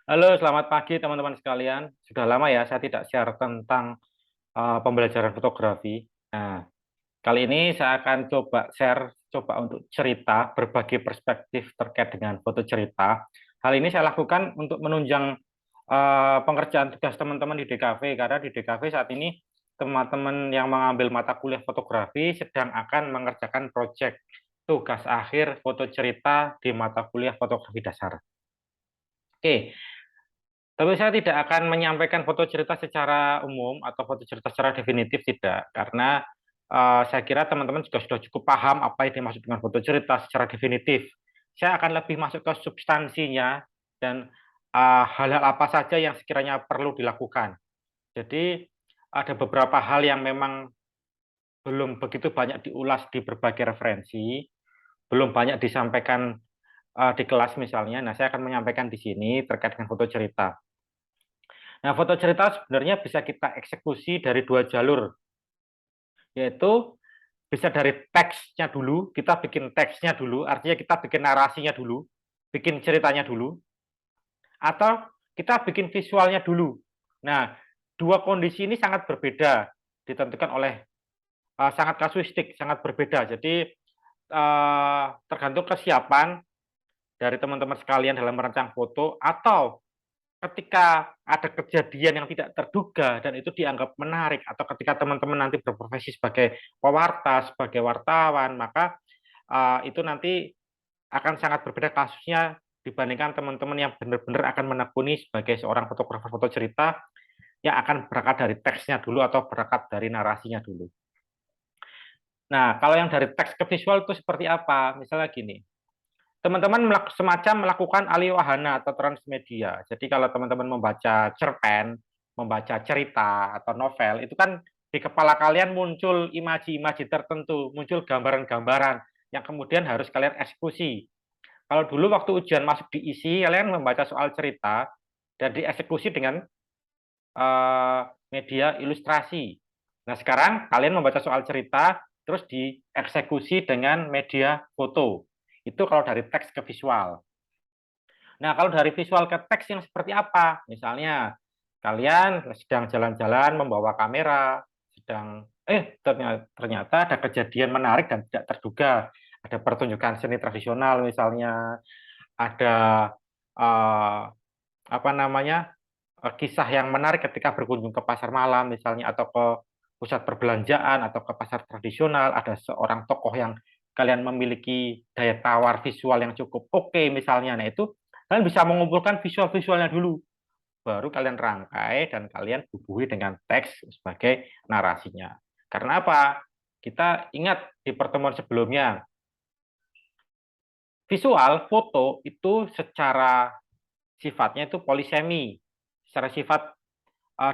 Halo, selamat pagi teman-teman sekalian. Sudah lama ya saya tidak share tentang pembelajaran fotografi. Nah, kali ini saya akan coba untuk cerita berbagi perspektif terkait dengan foto cerita. Hal ini saya lakukan untuk menunjang pengerjaan tugas teman-teman di DKV karena di DKV saat ini teman-teman yang mengambil mata kuliah fotografi sedang akan mengerjakan proyek tugas akhir foto cerita di mata kuliah fotografi dasar. Oke, tapi saya tidak akan menyampaikan foto cerita secara umum atau foto cerita secara definitif tidak, karena saya kira teman-teman juga sudah cukup paham apa yang dimaksud dengan foto cerita secara definitif. Saya akan lebih masuk ke substansinya dan hal-hal apa saja yang sekiranya perlu dilakukan. Jadi ada beberapa hal yang memang belum begitu banyak diulas di berbagai referensi, belum banyak disampaikan di kelas misalnya. Nah, saya akan menyampaikan di sini terkait dengan foto cerita. Nah, foto cerita sebenarnya bisa kita eksekusi dari dua jalur, yaitu bisa dari teksnya dulu, kita bikin teksnya dulu, artinya kita bikin narasinya dulu, bikin ceritanya dulu, atau kita bikin visualnya dulu. Nah, dua kondisi ini sangat berbeda, ditentukan oleh sangat kasuistik, sangat berbeda. Jadi, tergantung kesiapan dari teman-teman sekalian dalam merancang foto, atau ketika ada kejadian yang tidak terduga dan itu dianggap menarik, atau ketika teman-teman nanti berprofesi sebagai pewarta, sebagai wartawan, maka itu nanti akan sangat berbeda kasusnya dibandingkan teman-teman yang benar-benar akan menekuni sebagai seorang fotografer foto cerita yang akan berangkat dari teksnya dulu atau berangkat dari narasinya dulu. Nah, kalau yang dari teks ke visual itu seperti apa? Misalnya gini, teman-teman semacam melakukan alih wahana atau transmedia. Jadi kalau teman-teman membaca cerpen, membaca cerita atau novel, itu kan di kepala kalian muncul imaji-imaji tertentu, muncul gambaran-gambaran yang kemudian harus kalian eksekusi. Kalau dulu waktu ujian masuk diisi, kalian membaca soal cerita dan dieksekusi dengan media ilustrasi. Nah, sekarang kalian membaca soal cerita, terus dieksekusi dengan media foto. Itu kalau dari teks ke visual. Nah, kalau dari visual ke teks yang seperti apa? Misalnya, kalian sedang jalan-jalan membawa kamera, sedang ternyata ada kejadian menarik dan tidak terduga. Ada pertunjukan seni tradisional misalnya, ada eh, apa namanya? Kisah yang menarik ketika berkunjung ke pasar malam misalnya, atau ke pusat perbelanjaan atau ke pasar tradisional, ada seorang tokoh yang kalian memiliki daya tawar visual yang cukup oke misalnya. Nah, itu kalian bisa mengumpulkan visual-visualnya dulu, baru kalian rangkai dan kalian bubuhi dengan teks sebagai narasinya. Karena apa? Kita ingat di pertemuan sebelumnya, visual foto itu secara sifatnya itu polisemi. Secara sifat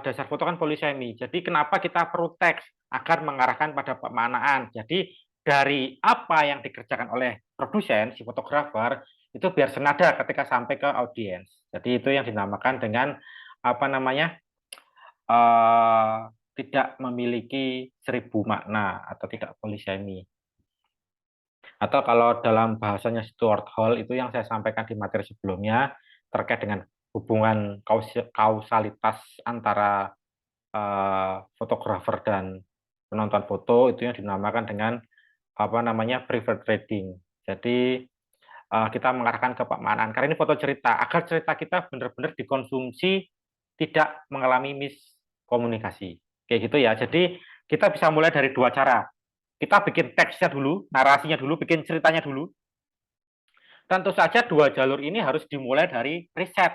dasar foto kan polisemi. Jadi kenapa kita perlu teks agar mengarahkan pada pemaknaan. Jadi dari apa yang dikerjakan oleh produsen, si fotografer, itu biar senada ketika sampai ke audiens. Jadi itu yang dinamakan dengan apa namanya, uh, tidak memiliki seribu makna atau tidak polisemi. Atau kalau dalam bahasanya Stuart Hall itu yang saya sampaikan di materi sebelumnya terkait dengan hubungan kausalitas antara fotografer dan penonton foto, itu yang dinamakan dengan apa namanya, preferred reading. Jadi kita mengarahkan ke pemaknaan karena ini foto cerita, agar cerita kita benar-benar dikonsumsi, tidak mengalami miskomunikasi kayak gitu ya. Jadi kita bisa mulai dari dua cara. Kita bikin teksnya dulu, narasinya dulu, bikin ceritanya dulu. Tentu saja dua jalur ini harus dimulai dari riset.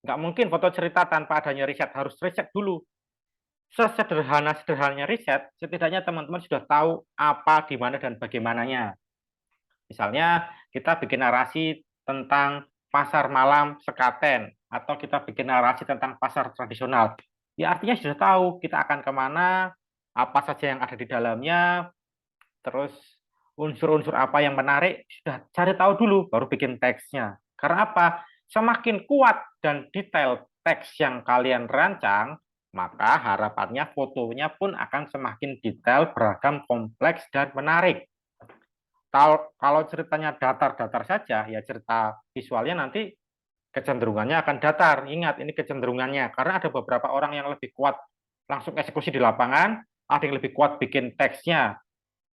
Nggak mungkin foto cerita tanpa adanya riset, harus riset dulu. Sesederhana-sederhananya riset, setidaknya teman-teman sudah tahu apa, di mana, dan bagaimananya. Misalnya, kita bikin narasi tentang pasar malam Sekaten, atau kita bikin narasi tentang pasar tradisional. Ya, artinya sudah tahu kita akan kemana, apa saja yang ada di dalamnya, terus unsur-unsur apa yang menarik, sudah cari tahu dulu, baru bikin teksnya. Karena apa? Semakin kuat dan detail teks yang kalian rancang, maka harapannya fotonya pun akan semakin detail, beragam, kompleks, dan menarik. Kalau ceritanya datar-datar saja, ya cerita visualnya nanti kecenderungannya akan datar. Ingat, ini kecenderungannya. Karena ada beberapa orang yang lebih kuat langsung eksekusi di lapangan, ada yang lebih kuat bikin teksnya.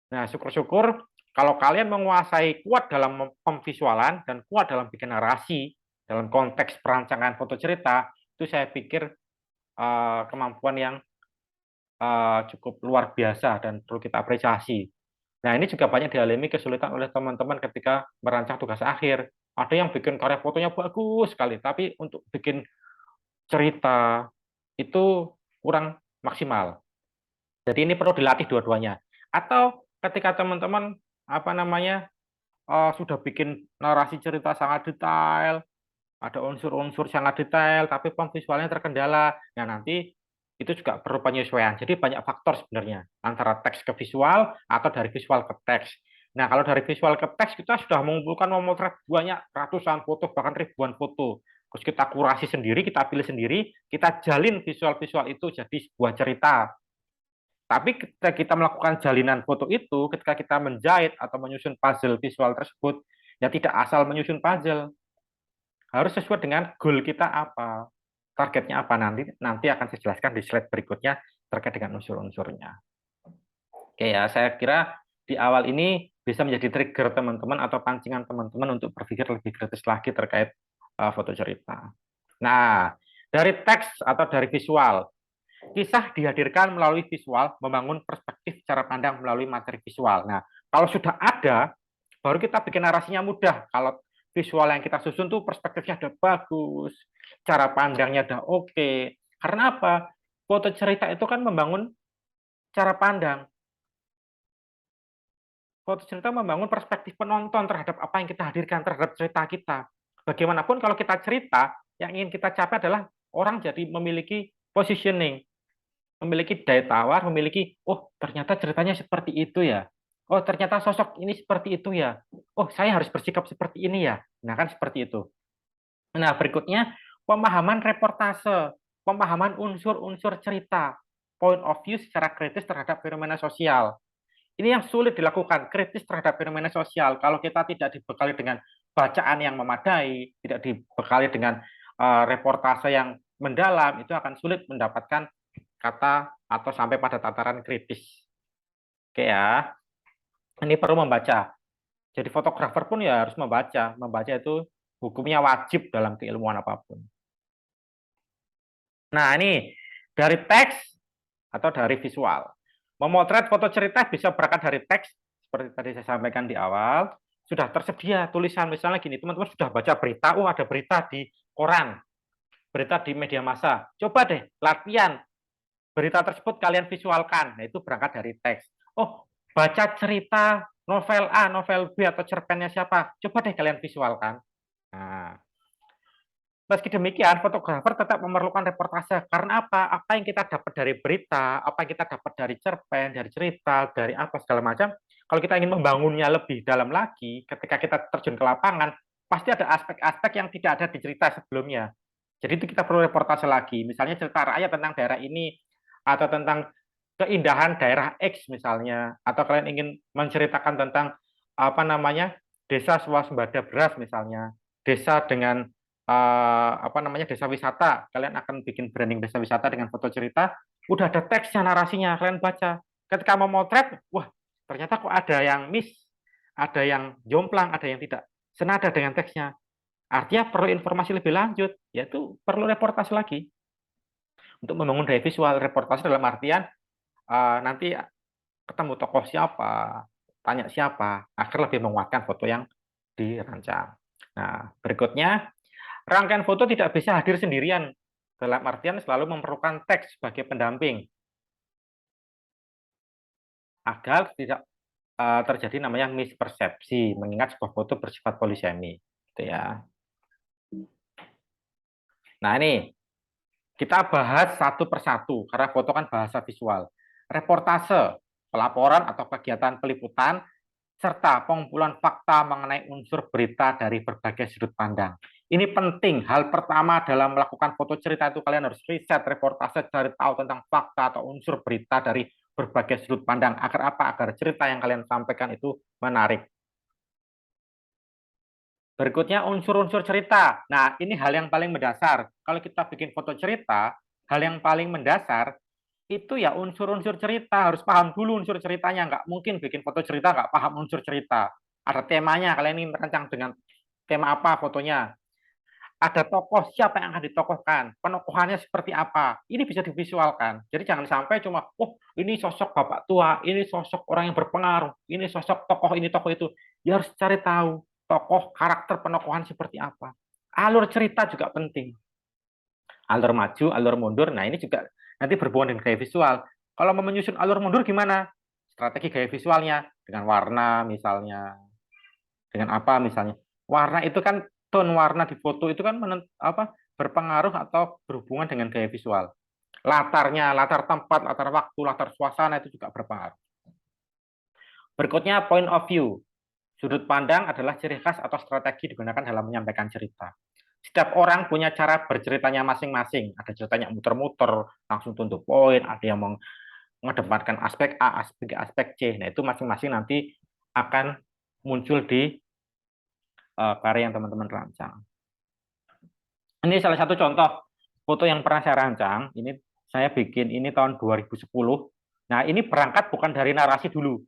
Nah, syukur-syukur kalau kalian menguasai kuat dalam pemvisualan dan kuat dalam bikin narasi, dalam konteks perancangan foto cerita, itu saya pikir kemampuan yang cukup luar biasa dan perlu kita apresiasi. Nah, ini juga banyak dialami kesulitan oleh teman-teman ketika merancang tugas akhir. Ada yang bikin karya fotonya bagus sekali, tapi untuk bikin cerita itu kurang maksimal. Jadi ini perlu dilatih dua-duanya. Atau ketika teman-teman apa namanya sudah bikin narasi cerita sangat detail, ada unsur-unsur sangat detail, tapi visualnya terkendala. Nah, nanti itu juga perlu penyesuaian. Jadi banyak faktor sebenarnya antara teks ke visual atau dari visual ke teks. Nah, kalau dari visual ke teks kita sudah mengumpulkan memotret banyak ratusan foto bahkan ribuan foto. Terus kita kurasi sendiri, kita pilih sendiri, kita jalin visual-visual itu jadi sebuah cerita. Tapi ketika kita melakukan jalinan foto itu, ketika kita menjahit atau menyusun puzzle visual tersebut, ya tidak asal menyusun puzzle, harus sesuai dengan goal kita apa, targetnya apa, nanti akan saya jelaskan di slide berikutnya terkait dengan unsur-unsurnya. Oke ya, saya kira di awal ini bisa menjadi trigger teman-teman atau pancingan teman-teman untuk berpikir lebih kritis lagi terkait foto cerita. Nah, dari teks atau dari visual, kisah dihadirkan melalui visual, membangun perspektif cara pandang melalui materi visual. Nah, kalau sudah ada, baru kita bikin narasinya mudah. Kalau visual yang kita susun tuh perspektifnya udah bagus, cara pandangnya udah oke. Karena apa? Foto cerita itu kan membangun cara pandang. Foto cerita membangun perspektif penonton terhadap apa yang kita hadirkan terhadap cerita kita. Bagaimanapun kalau kita cerita, yang ingin kita capai adalah orang jadi memiliki positioning, memiliki daya tawar, memiliki, oh ternyata ceritanya seperti itu ya. Oh ternyata sosok ini seperti itu ya. Oh saya harus bersikap seperti ini ya. Nah kan seperti itu. Nah berikutnya pemahaman reportase, pemahaman unsur-unsur cerita, point of view secara kritis terhadap fenomena sosial. Ini yang sulit dilakukan, kritis terhadap fenomena sosial. Kalau kita tidak dibekali dengan bacaan yang memadai, tidak dibekali dengan reportase yang mendalam, itu akan sulit mendapatkan kata atau sampai pada tataran kritis. Oke ya, ini perlu membaca. Jadi fotografer pun ya harus membaca. Membaca itu hukumnya wajib dalam keilmuan apapun. Nah ini dari teks atau dari visual. Memotret foto cerita bisa berangkat dari teks, seperti tadi saya sampaikan di awal. Sudah tersedia tulisan, misalnya gini, teman-teman sudah baca berita, oh ada berita di koran, berita di media massa. Coba deh, latihan berita tersebut kalian visualkan. Nah, itu berangkat dari teks. Oh, baca cerita novel A, novel B, atau cerpennya siapa. Coba deh kalian visualkan. Nah, meski demikian, fotografer tetap memerlukan reportase. Karena apa? Apa yang kita dapat dari berita, apa yang kita dapat dari cerpen, dari cerita, dari apa segala macam. Kalau kita ingin membangunnya lebih dalam lagi, ketika kita terjun ke lapangan, pasti ada aspek-aspek yang tidak ada di cerita sebelumnya. Jadi itu kita perlu reportase lagi. Misalnya cerita rakyat tentang daerah ini, atau tentang keindahan daerah X misalnya, atau kalian ingin menceritakan tentang apa namanya desa swasembada beras misalnya, desa dengan apa namanya desa wisata, kalian akan bikin branding desa wisata dengan foto cerita, udah ada teksnya, narasinya, kalian baca. Ketika mau motret, wah ternyata kok ada yang miss, ada yang jomplang, ada yang tidak senada dengan teksnya. Artinya perlu informasi lebih lanjut, yaitu perlu reportase lagi untuk membangun daya visual. Reportase dalam artian nanti ketemu tokoh siapa, tanya siapa, agar lebih menguatkan foto yang dirancang. Nah, berikutnya, rangkaian foto tidak bisa hadir sendirian. Dalam artian selalu memerlukan teks sebagai pendamping agar tidak terjadi namanya mispersepsi, mengingat sebuah foto bersifat polisemi. Gitu ya. Nah ini kita bahas satu persatu karena foto kan bahasa visual. Reportase, pelaporan atau kegiatan peliputan serta pengumpulan fakta mengenai unsur berita dari berbagai sudut pandang. Ini penting. Hal pertama dalam melakukan foto cerita itu kalian harus riset, reportase, cari tahu tentang fakta atau unsur berita dari berbagai sudut pandang. Agar apa? Agar cerita yang kalian sampaikan itu menarik. Berikutnya unsur-unsur cerita. Nah, ini hal yang paling mendasar. Kalau kita bikin foto cerita, hal yang paling mendasar itu ya unsur-unsur cerita. Harus paham dulu unsur ceritanya. Nggak mungkin bikin foto cerita nggak paham unsur cerita. Ada temanya, kalian ini merancang dengan tema apa fotonya. Ada tokoh, siapa yang akan ditokohkan, penokohannya seperti apa. Ini bisa divisualkan. Jadi jangan sampai cuma, oh ini sosok bapak tua, ini sosok orang yang berpengaruh, ini sosok tokoh ini, tokoh itu. Ya harus cari tahu tokoh, karakter penokohan seperti apa. Alur cerita juga penting. Alur maju, alur mundur. Nah ini juga nanti berhubungan dengan gaya visual. Kalau mau menyusun alur mundur gimana? Strategi gaya visualnya dengan warna misalnya, dengan apa misalnya. Warna itu kan tone warna di foto itu kan berpengaruh atau berhubungan dengan gaya visual. Latarnya, latar tempat, latar waktu, latar suasana itu juga berpengaruh. Berikutnya point of view. Sudut pandang adalah ciri khas atau strategi digunakan dalam menyampaikan cerita. Setiap orang punya cara berceritanya masing-masing. Ada ceritanya muter-muter, langsung to poin, ada yang mengedepankan aspek A, aspek C. Nah, itu masing-masing nanti akan muncul di karya yang teman-teman rancang. Ini salah satu contoh foto yang pernah saya rancang. Ini saya bikin ini tahun 2010. Nah, ini berangkat bukan dari narasi dulu.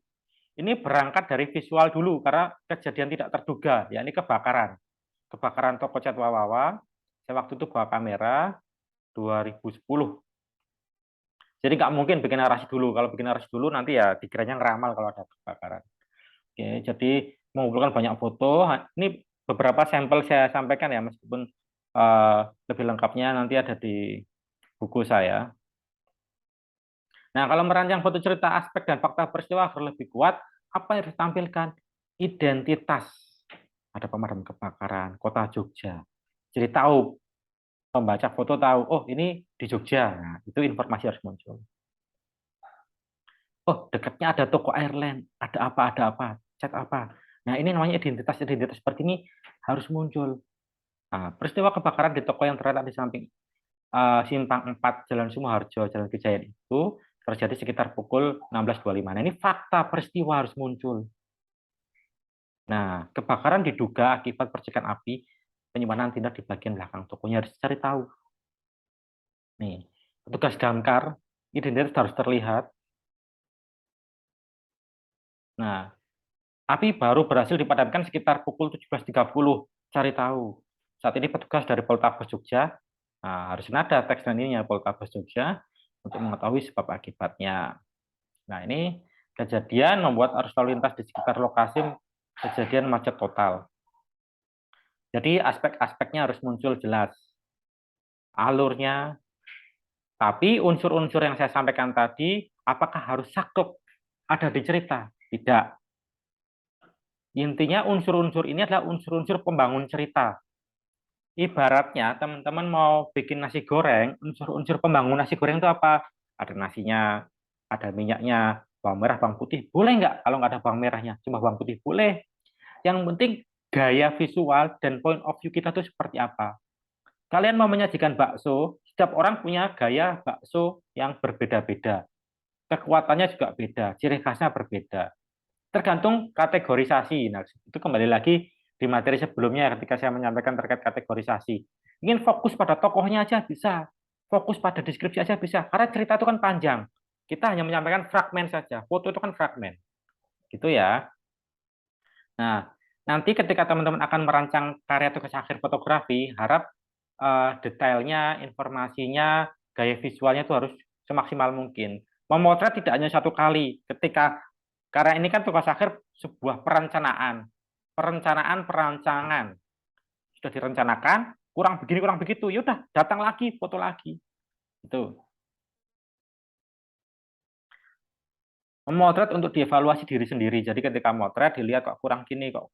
Ini berangkat dari visual dulu karena kejadian tidak terduga, yakni kebakaran. Kebakaran toko cat Wawawa. Saya waktu itu bawa kamera 2010. Jadi nggak mungkin bikin narasi dulu. Kalau bikin narasi dulu nanti ya dikiranya ngeramal kalau ada kebakaran. Oke, jadi mengumpulkan banyak foto. Ini beberapa sampel saya sampaikan ya, meskipun lebih lengkapnya nanti ada di buku saya. Nah, kalau merancang foto cerita aspek dan fakta peristiwa agar lebih kuat, apa yang harus ditampilkan? Identitas. Ada pemadam kebakaran, kota Jogja. Jadi tahu, pembaca foto tahu, oh ini di Jogja. Nah, itu informasi harus muncul. Oh, dekatnya ada toko airline, ada apa, cat apa. Nah, ini namanya identitas seperti ini harus muncul. Nah, peristiwa kebakaran di toko yang terletak di samping Simpang 4 Jalan Sumoharjo, Jalan Kejayaan itu terjadi sekitar pukul 16.25. Nah, ini fakta peristiwa harus muncul. Nah, kebakaran diduga akibat percikan api, penyimpanan tindak di bagian belakang tokonya harus cari tahu. Nih, petugas damkar, identitas harus terlihat. Nah, api baru berhasil dipadamkan sekitar pukul 17.30. Cari tahu. Saat ini petugas dari Poltabes Jogja, nah, harus ada teks dan ininya Poltabes Jogja untuk mengetahui sebab akibatnya. Nah, ini kejadian membuat arus lalu lintas di sekitar lokasi kejadian macet total. Jadi aspek-aspeknya harus muncul jelas. Alurnya, tapi unsur-unsur yang saya sampaikan tadi, apakah harus saklek ada di cerita? Tidak. Intinya unsur-unsur ini adalah unsur-unsur pembangun cerita. Ibaratnya teman-teman mau bikin nasi goreng, unsur-unsur pembangun nasi goreng itu apa? Ada nasinya, ada minyaknya, bawang merah, bawang putih. Boleh nggak kalau nggak ada bawang merahnya? Cuma bawang putih? Boleh. Yang penting gaya visual dan point of view kita itu seperti apa. Kalian mau menyajikan bakso, setiap orang punya gaya bakso yang berbeda-beda. Kekuatannya juga beda, ciri khasnya berbeda. Tergantung kategorisasi. Nah, itu kembali lagi di materi sebelumnya ketika saya menyampaikan terkait kategorisasi. Ingin fokus pada tokohnya aja bisa, fokus pada deskripsi aja bisa. Karena cerita itu kan panjang. Kita hanya menyampaikan fragmen saja. Foto itu kan fragmen. Gitu ya. Nah, nanti ketika teman-teman akan merancang karya tugas akhir fotografi, harap detailnya, informasinya, gaya visualnya itu harus semaksimal mungkin. Memotret tidak hanya satu kali. Ketika karena ini kan tugas akhir sebuah perencanaan, perancangan sudah direncanakan, kurang begini kurang begitu, yaudah datang lagi, foto lagi, itu. Memotret untuk dievaluasi diri sendiri. Jadi ketika motret dilihat kok kurang gini kok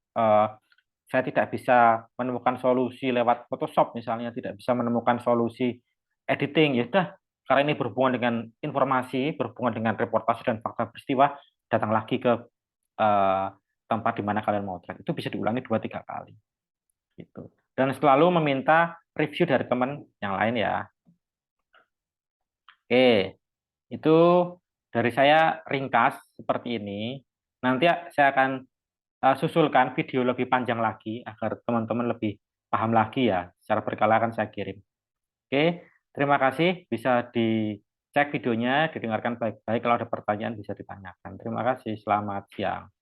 saya tidak bisa menemukan solusi lewat Photoshop misalnya, tidak bisa menemukan solusi editing, ya udah karena ini berhubungan dengan informasi, berhubungan dengan reportase dan fakta peristiwa, datang lagi ke tempat di mana kalian mau track. Itu bisa diulangi 2-3 kali. Gitu. Dan selalu meminta review dari teman yang lain ya. Oke, itu dari saya ringkas seperti ini. Nanti saya akan susulkan video lebih panjang lagi agar teman-teman lebih paham lagi ya. Secara berkala akan saya kirim. Oke, terima kasih. Bisa dicek videonya, didengarkan baik-baik. Kalau ada pertanyaan bisa ditanyakan. Terima kasih. Selamat siang.